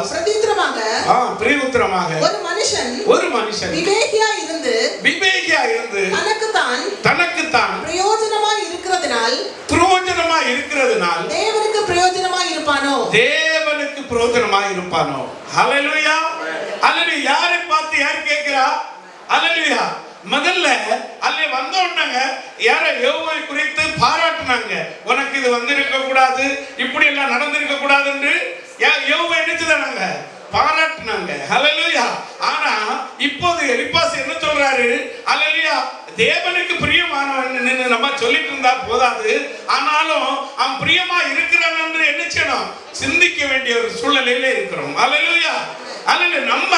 எலிப்பாஸ் பிரதியுத்தரமாக ஒரு மனுஷன் விவேகியாய் இருந்து தனக்குத்தான் பிரயோஜனமாய் இருக்கிறதுனால் தேவனுக்கு பிரயோஜனமாய் இருப்பானோ. ஹல்லேலூயா ஹல்லேலூயா. யாரை பார்த்து யார் கேட்கிறா? ஹல்லேலூயா. முதல்ல அல்ல வந்த உடனே யார யோபை குறித்து பாராட்டினாங்க. உனக்கு இது வந்திருக்க கூடாது, இப்படி எல்லாம் நடந்திருக்க கூடாது என்று யோபை நினைச்சுதானாங்க பாராட்டினாங்க. ஹல்லேலூயா. ஆனா இப்போது எலிப்பாஸ் என்ன சொல்றாரு? ஹல்லேலூயா. தேவனுக்கு பிரியமானவன் நம்ம சொல்லிட்டு இருந்தா போதாது, ஆனாலும் அவன் பிரியமா இருக்கிறான் என்று என்ன செய்யணும்? சிந்திக்க வேண்டிய ஒரு சூழ்நிலையில இருக்கிறோம். ஹல்லேலூயா. அல்ல நம்ம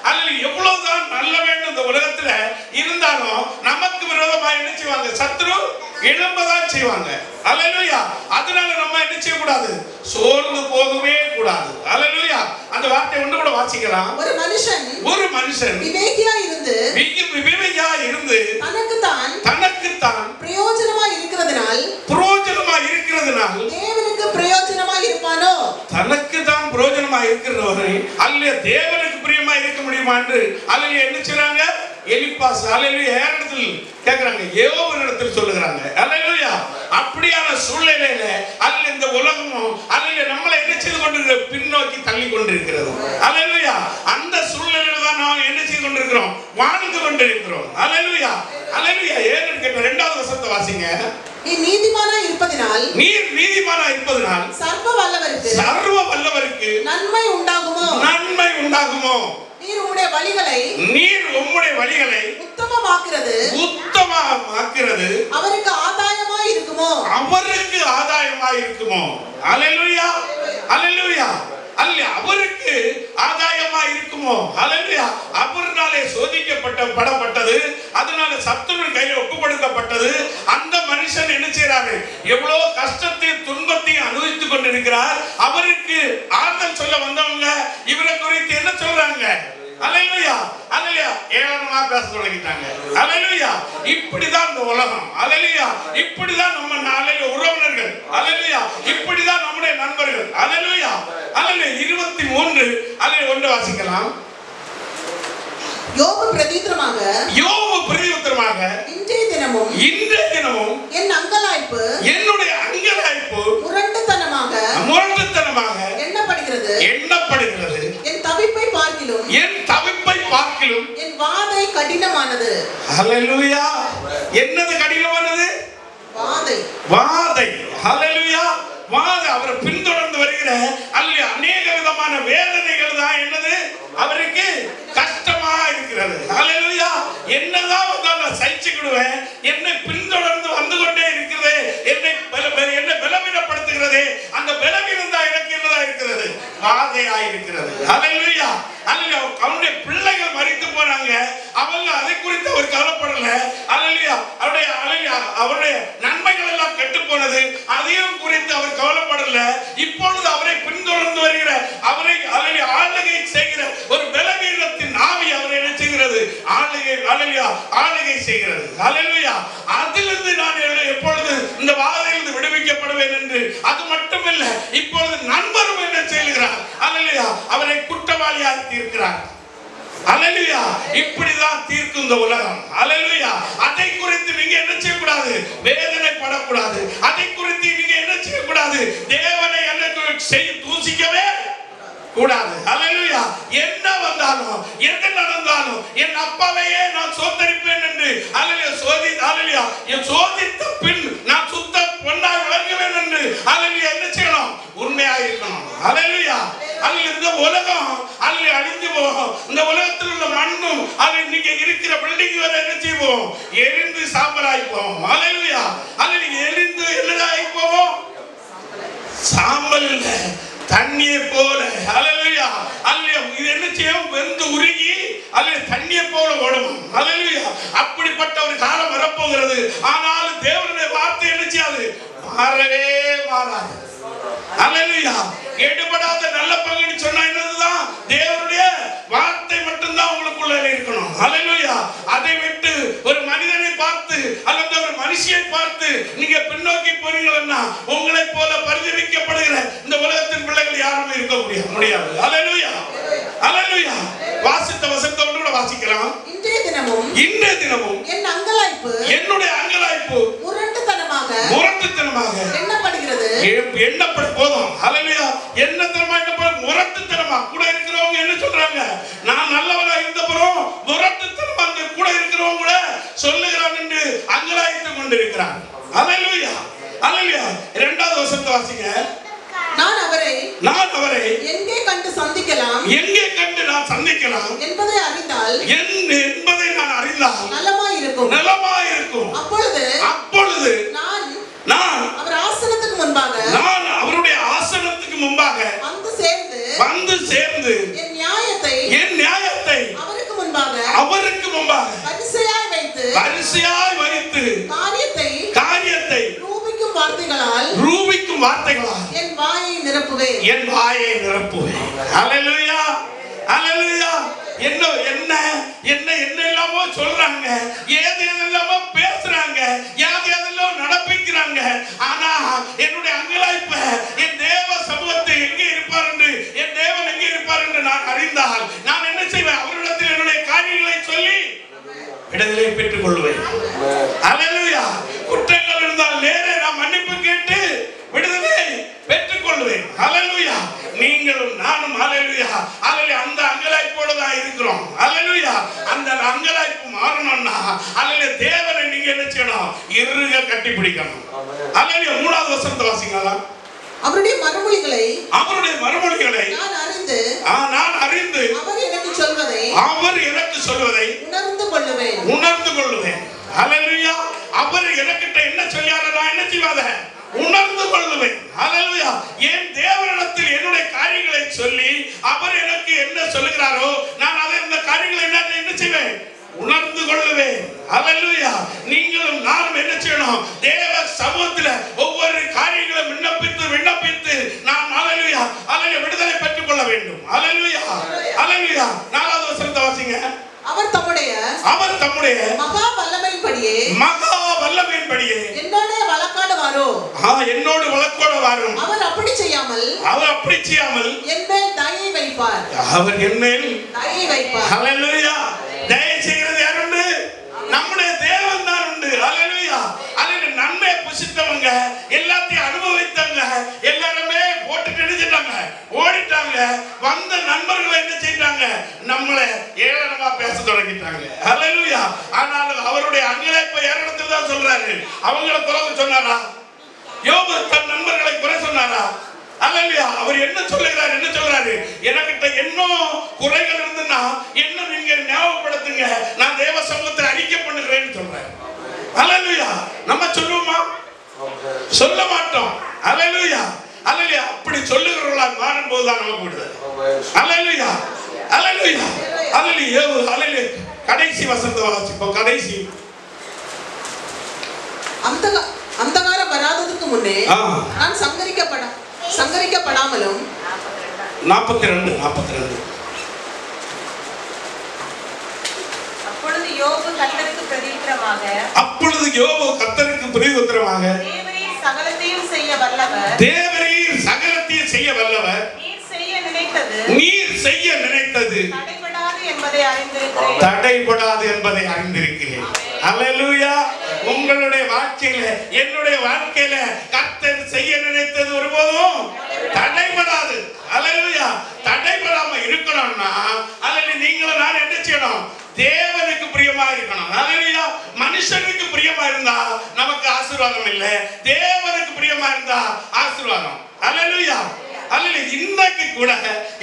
அல்ல எவ்வளவுதான் நல்ல வேண்டும் இந்த உலகத்துல இருந்தாலும் நமக்கு விரோதமா என்ன செய்வாங்க? சத்ரு எழும்பதான் செய்வாங்க. அல்லேலூயா. அதனால நம்ம என்ன செய்யக்கூடாது? சோர்ந்து போகவே கூடாது. அல்லேலூயா. அந்த வார்த்தை ஒன்று கூட வாசிக்கலாம். ஒரு மனுஷன் விவேகியா இருந்து தனக்குத்தான் பிரயோஜனமாய் இருக்கிறதுனால் தேவனுக்கு பிரயோஜனமாய் இருப்பானோ. தனக்குத்தான் பிரயோஜனமாய் இருக்கிறவரை அல்ல தேவனுக்கு பிரியமா இருக்க முடியுமா என்று அல்ல என்ன செய்றாங்க? எலிப்பாஸ் அல்லேலூயா இடத்தில் கேக்குறாங்க, யோபுவிடத்தில் சொல்லுகிறாங்க. அல்லேலூயா. அப்படியான சூழ்நிலையில அல்ல இந்த உலகமும் அல்ல நம்மளை என்ன செய்து கொண்டிருக்கிற? பின்னோக்கி தள்ளி கொண்டிருக்கிறது. அல்லேலூயா. அந்த சூழ்நிலையில தான் நாம் என்ன செய்து கொண்டிருக்கிறோம்? வாழ்ந்து கொண்டிருக்கிறோம். அல்லேலூயா அல்லேலூயா. ஏன்னு கேட்ட இரண்டாவது வசனத்தை வாசிங்க. நீ நீதிமானாய் இருப்பதினால் சர்வ வல்லவருக்கு நன்மை உண்டாகுமோ. நீர் உம்முடைய வழிகளை உத்தமமாக்குறது அவருக்கு ஆதாயமாய் இருக்குமோ. அல்லேலூயா அல்லேலூயா. அல்ல அவருக்கு ஆதாயமா இருக்குமோ. அல்லேலூயா. அவர்னாலே சோதிக்கப்பட்டது, அதனால சத்துருவின் கையில ஒப்புக்கொடுக்கப்பட்டது. அந்த மனுஷன் என்ன செய்யறாரு? எவ்வளவு கஷ்டத்தையும் துன்பத்தையும் அனுபவித்துக் கொண்டிருக்கிறார். அவருக்கு ஆறுதல் சொல்ல வந்தவங்க இவரை குறித்து என்ன சொல்றாங்க? அல்லேலூயா அல்லேலூயா. ஏளனமா பேச தொடங்கிட்டாங்க. அல்லேலூயா. இப்படிதான் இந்த உலகம். அல்லேலூயா. இப்படிதான் நம்ம நாளைய உறவினர்கள். அல்லேலூயா. இப்படிதான் நம்முடைய நண்பர்கள். அல்லேலூயா அல்லேலூயா. 23 அல்லேலூயா 1 வாசிக்கலாம். யோபு பிரதியுத்தரமாக இன்றைய தினமும் என்னுடைய அங்கலாய்ப்பு முரட்டுத்தனமாக எண்ணப்படுகிறது. என் தவிப்பை பார்க்கிலும் என் வாதை கடினமானது. ஹல்லேலூயா. என்னது கடினமானது? வாதை. ஹல்லேலூயா. வாதை அவரை பின்தொடர்ந்து வருகிற அல்ல அநேக விதமான வேதனைகள் தான் என்னது அவருக்கு கஷ்டமா இருக்கிறது. ஹல்லேலூயா. என்னதான் நான் சகிச்சுக்கிடுவேன், என்னை பின்தொடர்ந்து வந்து கொண்டே இருக்கிறது, என்னை பலவீனப்படுத்துகிறது. அந்த பலவீனம் தான் எனக்கு என்னதா இருக்கிறது? வாதையா இருக்கிறது. ஹல்லேலூயா அல்ல. அவனுடைய பிள்ளைகள் மரித்து போனாங்க, அவங்க அதை குறித்து அவர் கவலைப்படல. அல்லேலூயா. அவருடைய நன்மைகள் எல்லாம் கெட்டு போனது, அதையும் குறித்து அவர் கவலைப்படல. இப்பொழுது அவரை பின்தொடர்ந்து வருகிற அவரை ஆளுகை செய்கிற ஒரு பலவீனத்தின் ஆவி அவரை என்ன செய்கிறது? ஆளுகை செய்கிறது. அல்லேலூயா. அதிலிருந்து நான் எப்பொழுது இந்த வாதையிலிருந்து விடுவிக்கப்படுவேன் என்று. அது மட்டுமல்ல, இப்பொழுது நண்பரும் என்ன செய்கிறார்? அல்லேலூயா. அவரை குற்றவாளியாக தீர்க்கிறார். அல்லேலூயா. இப்படிதான் தீர்க்கும் இந்த உலகம். அல்லேலூயா. அதை குறித்து நீங்க என்ன செய்யக்கூடாது? வேதனைப்படக்கூடாது. அதை குறித்து நீங்க என்ன செய்யக்கூடாது? தேவனை என்ன தூசிக்கவே கூடாது. அல்லேலூயா. என்ன வந்தாலும் எது நடந்தாலும் என் அப்பாவையே நான் சோதரிப்பேன் என்று அல்லேலூயா என் சோதித்த பின் நான் சுத்த பொன்னாய் விளங்குவேன் என்று அல்லேலூயா என்ன செய்யணும்? உண்மையாக இருக்கணும். அல்லேலூயா. இந்த உலகம் அழிந்து போகும். இந்த உலகத்தில் உள்ள மண்ணும் நீங்க இருக்கிற பில்டிங் வரை என்ன செய்வோம்? எரிந்து சாம்பலாகி போவோம். அல்லேலூயா. எரிந்து என்னதாகி போவோம்? சாம்பல் இல்ல, தண்ணியை போல. அல்லேலூயா. இது என்ன செய்யும்? வெந்து உருகி தண்ணியை போல ஓடும். அல்லேலூயா. அப்படிப்பட்ட ஒரு காலம் வரப்போகிறது. ஆனால் தேவனுடைய வார்த்தை என்ன செய்யாது? மாறவே மாறாது. அல்லேலூயா. எடுபடாத நல்ல பங்குன்னு சொன்னா என்னதுதான்? தேவனுடைய வார்த்தை மட்டும்தான் உங்களுக்குள்ள இருக்கணும். அல்லேலூயா. அதை விட்டு ஒரு மனிதனை பார்த்து அல்லது ஒரு மனுஷியை பார்த்து நீங்க பின்னோக்கி போறீங்கன்னா உங்களை போல பரிதவிக்கப்படுகிற இந்த உலகத்தின் பிள்ளைகள் யாருமே இருக்க முடியாது. அல்லேலூயா. வாசித்த வசனத்தோடு கூட வாசிக்கலாம். இன்றைய தினமும் என் அங்கலாய்ப்பு என்னுடைய அங்கலாய்ப்பு முரட்டுத்தனமாக எண்ணப்பட போதும். ஹல்லேலூயா. என்னத்தனமா முரட்டுத்தனமா கூட இருக்கிறவங்க என்ன சொல்றாங்க? நான் நல்லவனா இருந்தப்பறம் முரட்டுத்தனமா கூட இருக்கிறவங்க கூட சொல்லுகிறான் என்று அங்கலாய்த்து கொண்டிருக்கிறான். ஹல்லேலூயா. ஹல்லேலூயா. இரண்டாவது வசனத்தை வாசிங்க. நான் அவரை எங்கே கண்டு நான் சந்திக்கலாம் என்பதை நான் அறிந்தால் நலமாயிருக்கும். அப்பொழுது நான் அவருடைய ஆசனத்துக்கு முன்பாக வந்து சேர்ந்து என் நியாயத்தை அவருக்கு முன்பாக வரிசையாய் வைத்து காரியத்தை ரூபிக்கும் வார்த்தைகளால் என் வாயை நிரப்புவேன். ஹல்லேலூயா. ஹல்லேலூயா. என்ன என்னெல்லாமோ சொல்றாங்க, ஏதெல்லாமோ பேசுறாங்க, ஏதெல்லாம் நடப்பிக்கிறாங்க. ஆனா என்னுடைய அங்கலாய்ப்ப என் தேவ சமூகத்தை எங்கே இருப்பார் என்று, என் தேவன் எங்கே இருப்பார் என்று நான் அறிந்தால் நான் என்ன செய்வேன்? அவரிடத்தில் என்னுடைய காரியங்களை சொல்லி விடுதலை பெற்றுக் கொள்வேன். ஹல்லேலூயா. குற்றங்கள் இருந்தால் நேரே நான் மன்னிப்பு கேட்டு விடுதலை பெற்றுக் கொள்வேன். ஹல்லேலூயா. நீங்களும் நானும் ஹல்லேலூயா ஹல்லேலூயா அந்த அங்கலாய்ப்போடு தான் இருக்கிறோம். ஹல்லேலூயா. அந்த அங்கலாய்ப்பு மாறணும்னா ஹல்லேலூயா தேவனை நீங்க என்ன செய்யணும்? இறுக கட்டி பிடிக்கணும். ஹல்லேலூயா. மூணாவது வசனத்தை வாசிங்களா. அவருடைய மறுமொழிகளை நான் அறிந்து அவர் எனக்கு சொல்வதை உணர்ந்து கொள்ளுவேன். ஹல்லேலூயா. அவர் எனக்கிட்ட என்ன சொல்லியாரோ நான் என்ன செய்வாத உணர்ந்து கொள்ளுவேன். ஹல்லேலூயா. என் தேவனிடத்தில் என்னுடைய காரியங்களை சொல்லி அவர் எனக்கு என்ன சொல்லுகிறாரோ நான் அதை அந்த காரியங்களை என்ன செய்வேன்? உணர்ந்து கொள்ளுவேன். ஹல்லேலூயா. நீங்களும் நானும் என்ன செய்யணும்? தேவ சமூகத்தில் ஒவ்வொரு காரியங்களும் விண்ணப்பித்து நாம் ஹல்லேலூயா ஹல்லேலூயா விடுதலை பெற்றுக் கொள்ள வேண்டும். ஹல்லேலூயா. ஹல்லேலூயா. நாலாவது வசனத்தை வாசிங்க. அவர் தம்முடைய மகா வல்லமையின்படியே என்னோடு வழக்காட வரும். அவர் அப்படி செய்யாமல் என் மேல் தயை வைப்பார். ஹல்லேலூயா. தயை செய்கிறது யார் உண்டு? நம்முடைய தேவன் தான் உண்டு. ஹல்லேலூயா. அதில் நன்மை புசித்தவங்க, எல்லாத்தையும் அனுபவித்தவங்க எல்லாருமே போட்டுட்டு நினைச்சிட்டாங்க, ஓடிட்டாங்க. வந்த நண்பர்களை என்ன செய்தாங்க? நம்மளை ஏளனமா பேச தொடங்கிட்டாங்க. ஹல்லேலூயா. ஆனால் அவருடைய அங்கலாய்ப்பை யாரிடத்தில் தான் சொல்றாரு? அவங்களை குறை சொன்னாரா? யோபு தன் நண்பர்களை குறை சொன்னாரா? ஹல்லேலூயா. அவர் என்ன சொல்றாரு? எனக்கிட்ட இன்னும் குறைகள் இருந்துன்னா என்ன நீங்க ஞாபகப்படுத்துங்க, நான் தேவ சமூகத்தை அறிக்கை பண்ணுகிறேன்னு சொல்றேன். ஹல்லேலூயா. நம்ம சொல்லுவோமா? சொல்ல மாட்டோம். ஹல்லேலூயா. ஹல்லேலூயா. அப்படி சொல்லுகிறவர்களாக மாறும்போது தான் நமக்கு விடுதலை. ஹல்லேலூயா. ஹல்லேலூயா. ஹல்லேலூயா. ஹல்லேலூயா. கடைசி வசனத்தை வாசிப்போம். கடைசி அந்தகாரம் வராததுக்கு முன்னே நான் சங்கரிக்கப்படாமலும் 42 அப்பொழுது யோபு கர்த்தருக்கு பிரதியுத்தரமாக தேவரீர் சகலத்தையும் செய்ய வல்லவர் நீர் செய்ய நினைத்தது தடைபடாது என்பதை அறிந்திருக்கிறேன். ஹல்லேலூயா. உங்களுடைய வாழ்க்கையில என்னுடைய வாழ்க்கையில கர்த்தர் செய்ய நினைத்தது ஒருபோதும் தடைபடாது. ஹல்லேலூயா. தடைபடாம இருக்கணும்னா ஹல்லேலூயா நீங்களும் நான் என்ன செய்யணும்? தேவனுக்கு பிரியமா இருக்கணும். ஹல்லேலூயா. மனுஷனுக்கு பிரியமா இருந்தா நமக்கு ஆசீர்வாதம் இல்ல, தேவனுக்கு பிரியமா இருந்தா ஆசீர்வாதம். ஹல்லேலூயா. ஹல்லேலூயா. இன்னைக்கு கூட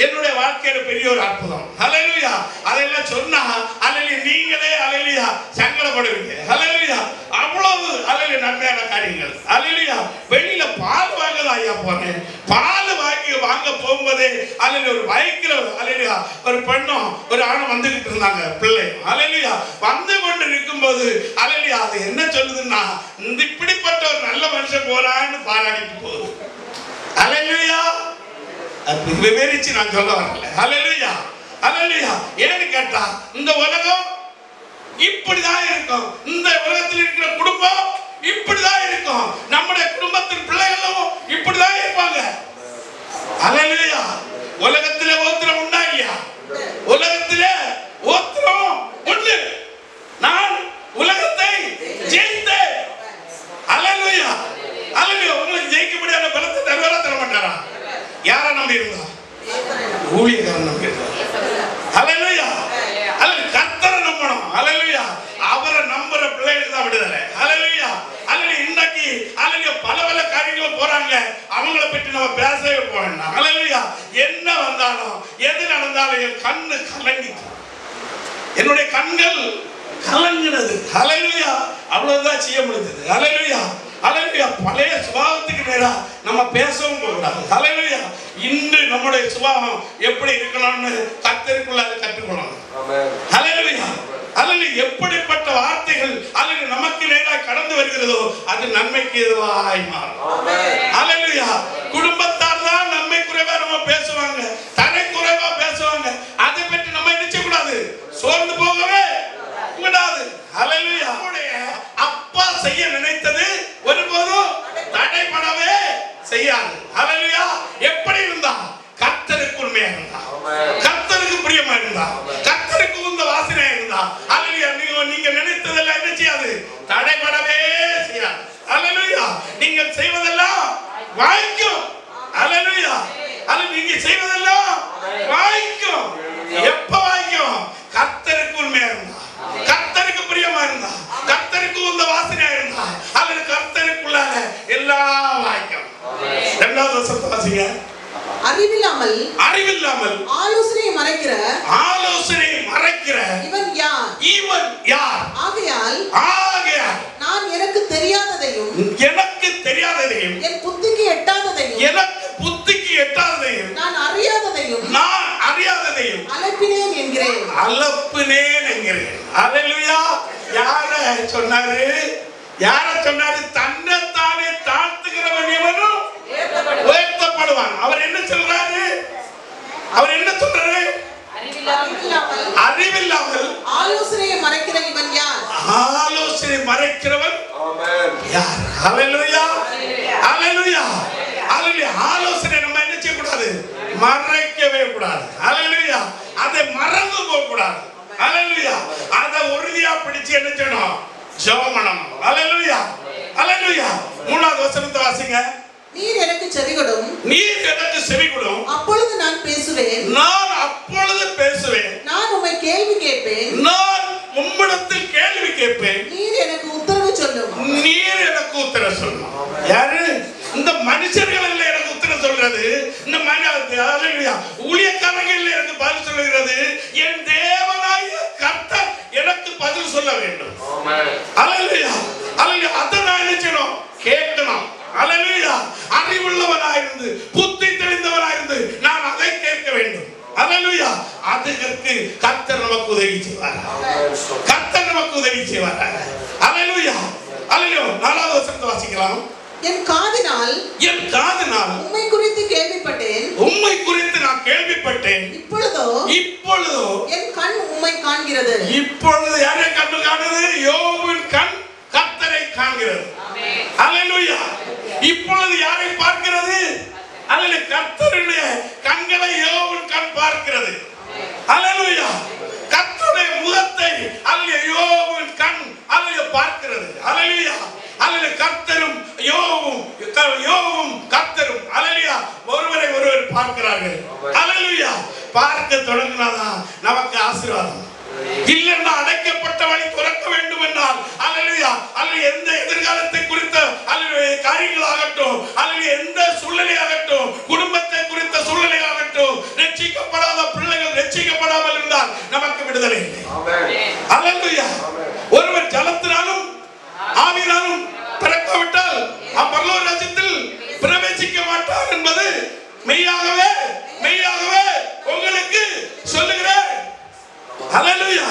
என்னுடைய வாழ்க்கையில பெரிய ஒரு அற்புதம். ஹல்லேலூயா. அதெல்லாம் சொன்னா ஹல்லேலூயா நீங்களே ஹல்லேலூயா சங்கடப்படுவீங்க. ஹல்லேலூயா. அவ்வளவு ஹல்லேலூயா நன்மையான காரியங்கள். ஹல்லேலூயா. வெளியில பால் வாங்கதான் ஐயா போனேன். பால் வாங்க போகும்போதே ஹல்லேலூயா ஒரு பைக்ல ஹல்லேலூயா ஒரு பெண்ணும் ஒரு ஆணும் வந்துகிட்டு இருந்தாங்க, பிள்ளை. ஹல்லேலூயா. வந்து கொண்டு இருக்கும்போது ஹல்லேலூயா அது என்ன சொல்லுதுன்னா, இப்படிப்பட்ட ஒரு நல்ல மனுஷன் போறான்னு பாராட்டிட்டு போகுது. ஹல்லேலூயா. அது விவரிச்சு நான் சொல்ல வரல. ஹல்லேலூயா. ஹல்லேலூயா. ஏன்னு கேட்டா இந்த உலகம் இப்படிதான் இருக்கும். இந்த உலகத்தில் இருக்கிற குடும்பம் இப்படிதான் இருக்கும். நம்முடைய குடும்பத்தின் பிள்ளைகளும் இப்படிதான் இருப்பாங்க. ஹல்லேலூயா. உலகத்திலே ஒருத்தர் உண்டா இல்லையா? உலகத்திலே ஒருத்தரும் ஒண்ணு. நான் உலகத்தை ஜெயித்தேன். அல்லேலூயா, அல்லேலூயா. உங்களுக்கு ஜெயிக்க முடியாத பலத்தை தருவாரா தர மாட்டாரா? யாரை நம்பி இருந்தா? ஊழியக்காரன் நம்பி இருந்தா. அல்லேலூயா, அல்லேலூயா. கர்த்தரை நம்பணும். அல்லேலூயா. அவரை நம்புற பிள்ளைகளுக்கு தான் விடுதலை. அல்லேலூயா, அல்லேலூயா. இன்னைக்கு அல்லேலூயா பல பல காரியங்கள் போறாங்க. அவங்கள பற்றி நம்ம பேசவே போறோம். அல்லேலூயா. என்ன வந்தாலும் எது நடந்தாலும் என் கண்ணு கலங்கிட்டு, என்னுடைய கண்கள் கலங்கினது. அல்லேலூயா. அவ்வளவுதான் செய்ய முடிஞ்சது. அல்லேலூயா, அல்லேலூயா. பழைய சுபாவத்துக்கு நேரா நம்ம பேசவும் கூடாது. அல்லேலூயா. இன்று நம்முடைய சுபாவம் எப்படி இருக்கணும்னு கர்த்தருக்குள்ள கற்றுக்கொள்ளணும். அல்லேலூயா, அல்லேலூயா. எப்படிப்பட்ட வார்த்தைகள் அல்லேலூயா நமக்கு நேராக கடந்து வருகிறதோ அது நன்மைக்கு எதுவாய் மாறும். அல்லேலூயா. குடும்பத்தார் தான் நன்மை குறைவா நம்ம பேசுவாங்க, தரை குறைவா பேசுவாங்க. அதை பற்றி நம்ம நினைச்ச கூடாது, சோர்ந்து போகவே கூடாது. அல்லேலூயா. அப்பா செய்ய நினைத்தது ஒருபோதும் தடைபடவே செய்யாது. அல்லேலூயா. எப்படி இருந்தா? கர்த்தருக்கு உண்மையா இருந்தா, கர்த்தருக்கு பிரியமா இருந்தா, கர்த்தருக்கு உந்த வாசனையா இருந்தா, அல்லேலூயா. நீங்க நினைத்ததெல்லாம் என்ன செய்யாது? தடைபடவே செய்யாது. அல்லேலூயா. நீங்க செய்வதெல்லாம் வாய்க்கும். அல்லேலூயா, அல்லேலூயா. நீங்க செய்வதெல்லாம் வாய்க்கும். எப்ப வாய்க்கும்? கர்த்தருக்கு உண்மையா இருந்தா, கர்த்தருக்கு பிரியமா இருந்தா, கர்த்தருக்கு உந்த வாசனையா இருந்தா, அல்லது கர்த்தருக்குள்ளாக எல்லாம் வாய்க்கும். இரண்டாவது வசனத்தை வாசிங்க. அறிவில்லாமல் ஆலோசனை மறைக்கிற இவன் யார்? ஆகையால் நான் எனக்கு தெரியாததையும் என் புத்திக்கு எட்டாததையும் நான் அறியாததையும் அலப்பினேன் என்கிறேன். அல்லேலூயா. யாரை சொன்னாரு? தன்னைத்தானே தாழ்த்துகிறவன் எவனும் உயர்த்தப்படுவான். அவர் என்ன சொல்றாரு? அறிவில்லாமல் ஆலோசனையை மறைக்கிற இவன் யார்? மறைக்கிறவன் யார்? அல்லேலூயா, அல்லேலூயா, அல்லேலூயா. ஆலோசனை நம்ம என்ன செய்ய கூடாது? மறைக்கவே கூடாது. அல்லேலூயா. அதை மறந்து போக கூடாது. அல்லேலூயா. அதை உறுதியா பிடிச்சு என்ன செய்யணும்? ஜெபம் பண்ணணும். அல்லேலூயா, அல்லேலூயா. மூணாவது வசனத்தை வாசிங்க. நீர் எனக்கு செவிகொடும் அப்பொழுது நான் பேசுவேன். நான் உம்மை கேள்வி கேட்பேன். நான் உம்மிடத்தில் கேள்வி கேட்பேன். நீர் எனக்கு உத்தரவு சொல்லும். யாரு? இந்த மனுஷர்கள் இல்ல எனக்கு உத்தரவு சொல்றது. இந்த ஊழியக்காரர்கள் இல்ல எனக்கு பதில் சொல்லுகிறது. என் தேவனாகிய கர்த்தர் எனக்கு பதில் சொல்ல வேண்டும். அல்லேலூயா, அல்லேலூயா. அதை நான் நினைச்சணும், கேட்கணும். அல்லேலூயா. அறிவுள்ளவனாயிருந்து, புத்தி தெளிந்தவனாயிருந்து நான் அதை கேட்க வேண்டும். அல்லேலூயா. அதுக்கு கர்த்தர் நமக்கு உதவி செய்வார். அல்லேலூயா, அல்லேலூயா. நாலாவது வசனத்தை வாசிக்கலாம். என் காதினால் உம்மை குறித்து நான் கேள்விப்பட்டேன். இப்பொழுதோ என் கண் உம்மை காண்கிறது. இப்பொழுது யாரை கண்ணு காணுது? யோபின் கண் கர்த்தரை காண்கிறது. அல்லேலூயா. இப்பொழுது யாரை பார்க்கிறது? அல்லேலூயா. கர்த்தருடைய கண்களை யோபின் கண் பார்க்கிறது. அல்லேலூயா. கர்த்தருடைய முகத்தை அல்லேலூயா யோபின் கண் அல்லேலூயா பார்க்கிறது. அல்லேலூயா, அல்லேலூயா. கர்த்தரும் யோபும் கர்த்தரும் அல்லேலூயா ஒருவரை ஒருவர் பார்க்கிறார்கள். அல்லேலூயா. பார்க்க தொடங்கினாதான் நமக்கு ஆசீர்வாதம். இல்லைன்னா அடைக்கப்பட்ட வழி துறக்க வேண்டும் என்றால் அல்லேலூயா, அல்லேலூயா. எந்த எதிர்காலத்தை குறித்த அல்லேலூயா காரியங்களாகட்டும், அல்லேலூயா எந்த சூழ்நிலையாகட்டும், குடும்பத்தை குறித்த சூழ்நிலையாகட்டும், ரட்சிக்கப்படாத பிள்ளைகள் ரட்சிக்கப்படாமல் இருந்தால் நமக்கு விடுதலை இல்லை. அல்லேலூயா. ஒருவர் ஜலத்தினாலும் ஆவியினாலும் பிறக்காவிட்டால் பரலோக ராஜ்யத்தில் பிரவேசிக்க மாட்டார் என்பது மெய்யாகவே உங்களுக்கு சொல்லுகிறேன். அல்லேலூயா.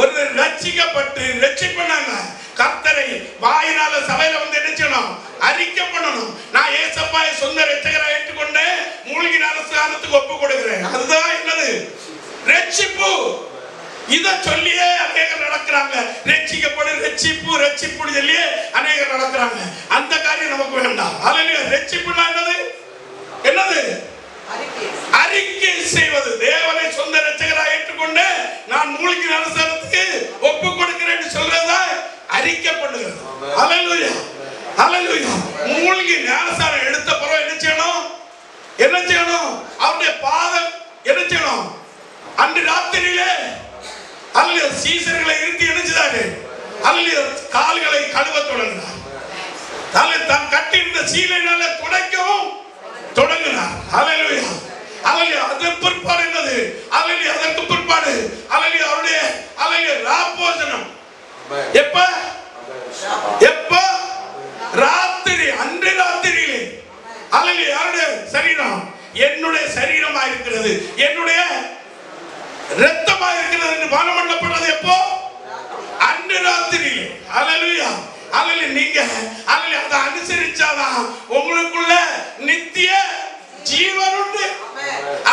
ஒருவர் ரட்சிக்கப்பட்டாங்க. கர்த்தரை வாயினால சபையில வந்து என்ன செய்யணும்? அறிக்கை பண்ணணும். நான் ஏசப்பாயை சொந்த ரட்சகராக ஏற்றுக்கொண்டு மூழ்கின அரசாங்கத்துக்கு ஒப்பு கொடுக்கிறேன். அதுதான் என்னது? ரட்சிப்பு. இத சொல்லியே அநேகர் நடக்கிறாங்க. ரட்சிப்பு சொல்லியே அநேகர் நடக்கிறாங்க. அந்த காரியம் நமக்கு வேண்டாம். அல்லேலூயா. ரட்சிப்புனா என்னது? அறிக்கை செய்வது. தேவனை சொந்த ரட்சகராக ரட்சிக்க பண்ணுகிறது. ஹல்லேலூயா ஹல்லேலூயா. மூழ்கி ஞானஸ்நானம் எடுத்த பிறகு என்ன செய்யணும்? என்ன செய்யணும்? அவருடைய பாதம் என்ன செய்யணும்? அன்று ராத்திரியிலே அல்ல சீசர்களை இருத்தி இணைச்சாரு. அல்ல கால்களை கழுவ தொடங்கினார். தான் கட்டியிருந்த சீலையினால துடைக்கவும் தொடங்கினார். ஹல்லேலூயா ஹல்லேலூயா. அதற்கு பிற்பாடு என்னது? ஹல்லேலூயா. அதற்கு பிற்பாடு ஹல்லேலூயா அவருடைய ஹல்லேலூயா ராப்போஜனம் எப்ப? எப்ப? ராத்திரி, அன்று ராத்திரியிலே. ஹல்லேலூயா. யாருடைய சரீரம்? என்னுடைய சரீரமாக இருக்கிறது, என்னுடைய இரத்தமாக இருக்கிறது என்று பானம் பண்ணப்பட்டது எப்போ? அன்று ராத்திரியிலே. ஹல்லேலூயா ஹல்லேலூயா. நீங்க ஹல்லேலூயா அதை அனுசரிச்சாதான் உங்களுக்குள்ள நித்திய ஜீவன் உண்டு.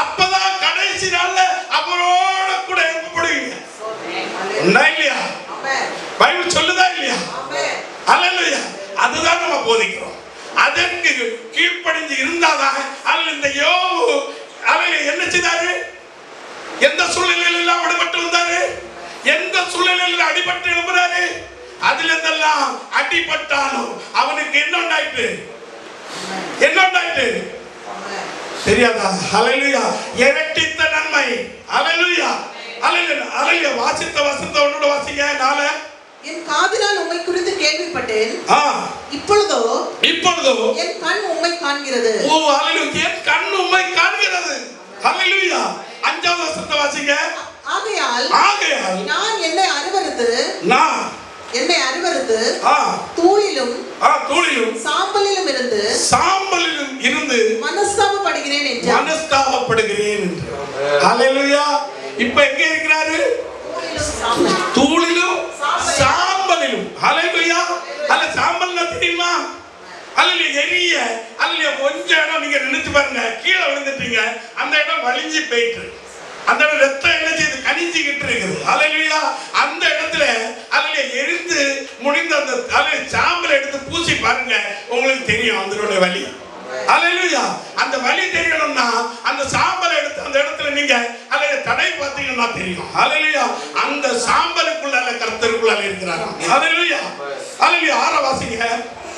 அப்பதான் கடைசி நாள்ல அவரோட கூட எழுப்பப்படுவீங்க. இல்லையா? பைபிள் சொல்லுதா இல்லையா? ஹல்லேலூயா. அதுதான் நம்ம போதிக்கிறோம். அதற்கு கீழ்ப்படிந்து இருந்தாதான் அல்ல இந்த யோபு அவன் என்ன செய்தாரு? எந்த சூழ்நிலையில் எல்லாம் விடுபட்டு வந்தாரு? எந்த சூழ்நிலையில் அடிபட்டு எழுப்புறாரு? அதுல இருந்தெல்லாம் அடிபட்டாலும் அவனுக்கு என்ன உண்டாயிட்டு? என்ன உண்டாயிட்டு தெரியாதா? ஹல்லேலூயா. இரட்டித்த நன்மை. ஹல்லேலூயா ஹல்லேலூயா ஹல்லேலூயா. வாசித்த வசந்த ஒன்னோட வாசிங்க. நாள என் காதினால் உம்மை குறித்து கேள்விப்பட்டேன், இப்பொழுதோ என் கண் உம்மை காண்கிறது. ஓ ஹல்லேலூயா. என் கண் உம்மை காண்கிறது. ஹல்லேலூயா. அஞ்சாவது வசனத்தை வாசிங்க. ஆகையால் நான் என்னை அருவருத்து தூளிலும் சாம்பலிலும் இருந்து மனஸ்தாபப்படுகிறேன் என்றார். ஹல்லேலூயா. இப்ப எங்க இருக்கிறாரு? தூளிலும் சாம்பலிலும். ஹல்லேலூயா. அல்ல சாம்பல்னா தெரியுமா? அல்ல எரிய அல்ல கொஞ்சம் இடம் நீங்க நினைச்சு பாருங்க. கீழே விழுந்துட்டீங்க, அந்த இடம் வலிஞ்சு போயிட்டு, அந்த இடம் ரத்தம் என்ன செய்யுது? கனிஞ்சிக்கிட்டு இருக்குது. ஹல்லேலூயா. அந்த இடத்துல அல்ல எரிந்து முடிந்த அந்த சாம்பலை எடுத்து பூசி பாருங்க, உங்களுக்கு தெரியும் அதனுடைய வலி. ஹல்லேலூயா. அந்த வலி தெரியணும்னா அந்த சாம்பலை எடுத்து அந்த இடத்துல நீங்க அல்ல தடை பார்த்தீங்கன்னா தெரியும். ஹல்லேலூயா. அந்த சாம்பலுக்குள்ள கர்த்தருக்குள்ள இருக்கிறாங்க. ஹல்லேலூயா ஹல்லேலூயா. ஆரவாசிங்க.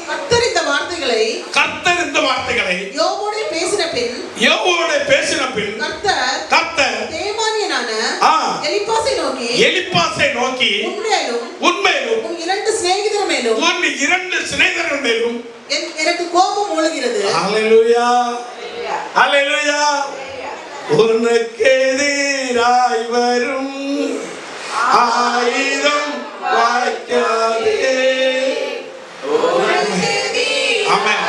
கர்த்தர் இந்த வார்த்தைகளை யோபோடு பேசின பின் கர்த்தர் தேமானியனான எலிப்பாசை நோக்கி உன்மேலும் உன் இரண்டு சிநேகிதர் மேலும் எனக்கு கோபம் மூழ்கிறது. ஹல்லேலூயா ஹல்லேலூயா. உனக்கு எதிராய் வரும் ஆயுதம் வாய்க்காதே. ஆமென்.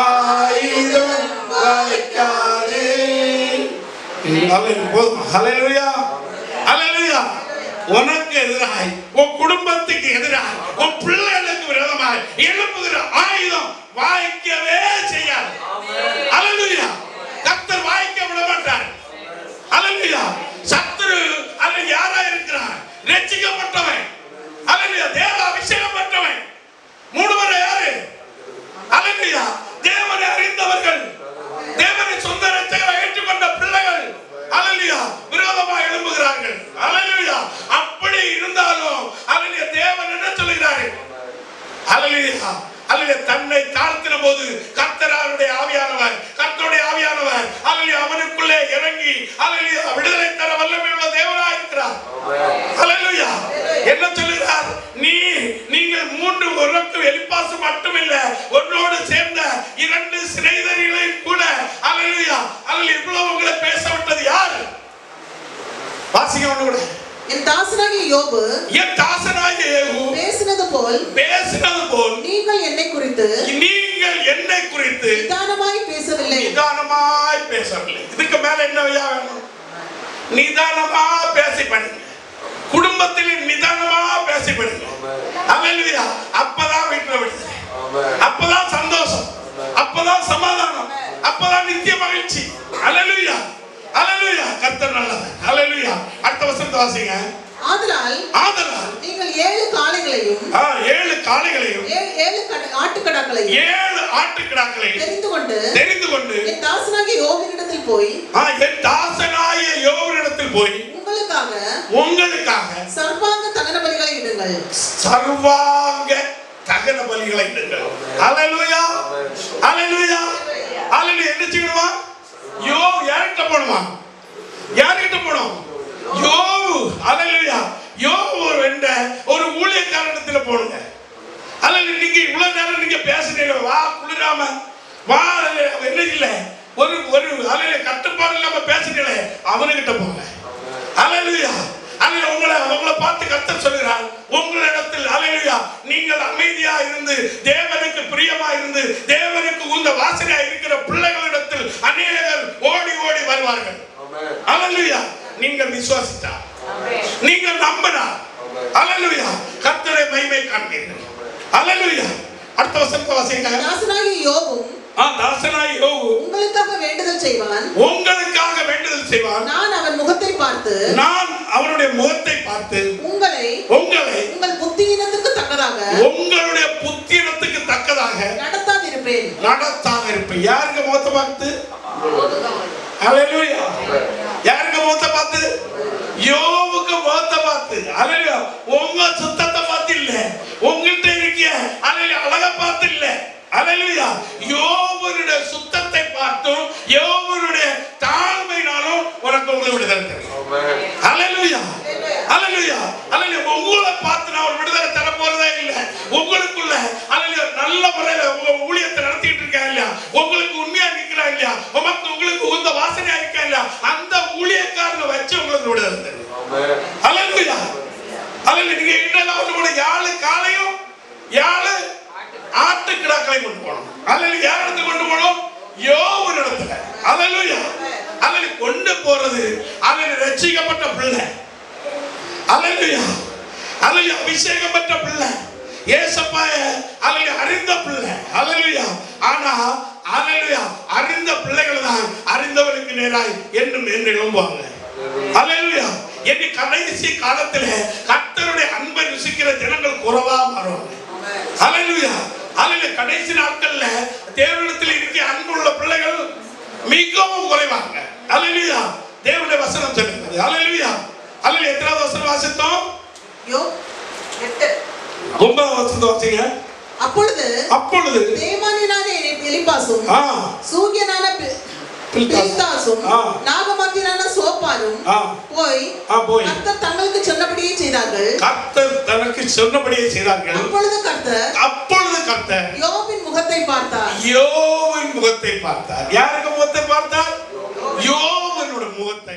ஆயுதம் வாய்க்காதே. ஹல்லேலூயா ஹல்லேலூயா. உனக்கு எதிராய், உன் குடும்பத்துக்கு எதிராய், உன் பிள்ளைகளுக்கு விரோதமாய் எழுப்புகிற ஆயுதம் வாய்க்கவே செய்யாது. ஹல்லேலூயா. கர்த்தர் வாய்க்க விட மாட்டார். ஹல்லேலூயா. சத்துரு அவன் யாரா இருக்கிறான்? ரட்சிக்கப்பட்டவன். ஹல்லேலூயா. தேவ அபிஷேகம் பெற்றவன். மூணுவரை யாரு? ஹல்லேலூயா. தேவனை அறிந்தவர்கள், தேவனை சொந்த ரட்சகராக ஏற்றுக்கொண்ட பிள்ளைகள் ஹல்லேலூயா விரோதமாக எழும்புகிறார்கள். ஹல்லேலூயா. அப்படி இருந்தாலும் ஹல்லேலூயா தேவன் என்ன சொல்கிறார்? ஹல்லேலூயா ஹல்லேலூயா. தன்னை தாழ்த்தின போது கர்த்தருடைய ஆவியானவர் ஹல்லேலூயா அவனுக்குள்ளே இறங்கி ஹல்லேலூயா விடுதலை தர வல்லமையுள்ள தேவனாய் இருக்கிறார். ஹல்லேலூயா. என்ன சொல்கிறார்? நீங்கள் மூன்று உனக்கு எலிப்பாசு மட்டுமில்லை, உன்னோடு சேர்ந்த இரண்டு சிநேகிதர்களை கூட ஹல்லேலூயா ஹல்லேலூயா இவ்வளவு உங்களை பேச விட்டது யார்? வாசிங்க ஒன்று கூட. என் தாசனாகிய யோபு பேசினது போல் நீங்கள் என்னை குறித்து நிதானமாய் பேசவில்லை. இதுக்கு மேல என்ன வேணும்? நிதானமா பேசி பண்ணுங்க. குடும்பத்தில் நிதானமா பேசி பண்ணுங்க. ஹல்லேலூயா. அப்பதான் வீட்டுல விடுதலை, அப்பதான் சந்தோஷம், அப்பதான் சமாதானம், அப்பதான் நித்திய மகிழ்ச்சி. ஹல்லேலூயா ஹல்லேலூயா. கர்த்தர் நல்லவர். ஹல்லேலூயா. அடுத்த வசனத்தை வாசிங்க. ஆதலால் நீங்கள் 7 காளைகளையும் 7 ஆட்டுக்கடாக்களையும் தெரிந்து கொண்டு என் தாசனாகிய யோபுவினிடத்தில் போய் உங்களுக்காக சர்வாங்க தகன பலிகளை இடுங்கள். செய்யுங்கள். சர்வாங்க தகன பலிகளை இடுங்கள். ஹalleluya ஹalleluya ஹalleluya. என்ன செய்யணுமா? யோபு யார்கிட்ட போணுமா? யார்கிட்ட போணும்? யோபு. ஹalleluya. யோபு ஒரு ஊழியக்காரனிடத்துல போணுங்க. ஹalleluya. நீங்க இவ்வளவு நேரம் நீங்க பேசுறீங்க, வா குளிராம வா என்ன இல்ல ஒரு ஹalleluya கட்டுப்பாடு இல்லாம பேசுறீங்களே, அவனுக்கிட்ட போங்க. ஹalleluya. உங்களை பார்த்து கர்த்தர் சொல்கிறார், உங்களிடத்தில் ஹalleluya நீங்கள் அமைதியா இருந்து தேவனுக்கு பிரியமா இருந்து தேவனுக்கு உந்த வாசனையா இருக்கிற பிள்ளைகளிடத்தில் அநேகர் ஓடி ஓடி வருவார்கள். ஹalleluya. நீங்கள் விசுவாசித்தா, நீங்கள் நம்பினா ஹalleluya கர்த்தரை மகிமை காண்பீர்கள். ஹalleluya. அடுத்த வசனத்தை வாசிங்க. தாசனாகிய யோபும் தாசனாகிய யோபு உங்களுக்காக வேண்டுதல் செய்வான். உங்களுக்காக வேண்டுதல் செய்வான். நான் அவன் முகத்தை பார்த்து, நான் அவனுடைய முகத்தை பார்த்து உங்களை உங்கள் புத்தியினத்துக்கு தக்கதாக, உங்களுடைய புத்தியினத்துக்கு தக்கதாக நடத்தாதிருப்பேன். யாருக்கு முகத்தை பார்த்து? ஹalleluya. யாருக்கு முகத்தை பார்த்து? யோபுக்கு முகத்தை பார்த்து. ஹalleluya. உங்க சுத்தத்தை பார்த்து இல்ல, உங்கள்கிட்ட இருக்கிய ஹalleluya அழகை பார்த்து இல்ல. ஹalleluya. யோபுடைய சுத்தத்தை பார்த்தும் யோபுடைய தாழ்மையினாலும் உனக்கு விடுதலை தரும். ஹalleluya ஹalleluya ஹalleluya. உங்களை பார்த்து நான் ஒரு விடுதலை தர போறதே இல்லை. உங்களுக்குள்ள ஹalleluya நல்ல முறையில் உங்க ஊழியத்தை நடத்திட்டு இருக்கா இல்லையா, உங்களுக்கு உண்மையா நிக்கிறா இல்லையா, உங்களுக்கு உந்த வாசனையா இருக்கா இல்லையா, அந்த ஊழியக்காரனை வச்சு உங்களுக்கு விடுதலை தரும். ஹalleluya ஹalleluya. நீங்க என்னெல்லாம் ஒண்ணு போன யாழ் காலையும் யாழ் ஆட்டு கிடாக்களை கொண்டு போனோம். ஹalleluya. யார் இடத்துக்கு கொண்டு போனோம்? யோபு இடத்துல. ஹalleluya ஹalleluya. கொண்டு போறது ஹalleluya ரட்சிக்கப்பட்ட பிள்ளை. ஹalleluya ஹalleluya. அபிஷேகம் பெற்ற பிள்ளை, இயேசுவை ஹalleluya அறிந்த பிள்ளை. ஹalleluya. ஆனா ஹalleluya அறிந்த பிள்ளைகள் தான் அறிந்தவனுக்கு நேராய் என்றும் என்று எழும்புவாங்க. ஹalleluya. இனி கடைசி காலத்துல கர்த்தருடைய அன்பை ருசிக்கிற ஜனங்கள் குறைவா மாறுவாங்க. ஹalleluya ஹalleluya. கடைசி நாட்கள்ல தேவனிடத்தில் இருக்க அன்புள்ள பிள்ளைகள் மிகவும் குறைவாங்க. ஹalleluya. தேவனுடைய வசனம் சொல்லுகிறது. ஹalleluya ஹalleluya. எத்தனாவது வசனம் வாசித்தோம்? யோபு 8 9வது வசனத்தை வாசிங்க. அப்பொழுது தேமானியனான எலிப்பாசும் சூரியனான பில்தாசும் நாகமாத்தியனான சோப்பாரும் போய் கர்த்தர் தங்களுக்கு சொன்னபடியே செய்தார்கள். அப்பொழுது கர்த்தர் யோபின் முகத்தை பார்த்தார். யாருக்கு முகத்தை பார்த்தார்? யோபினுடைய முகத்தை.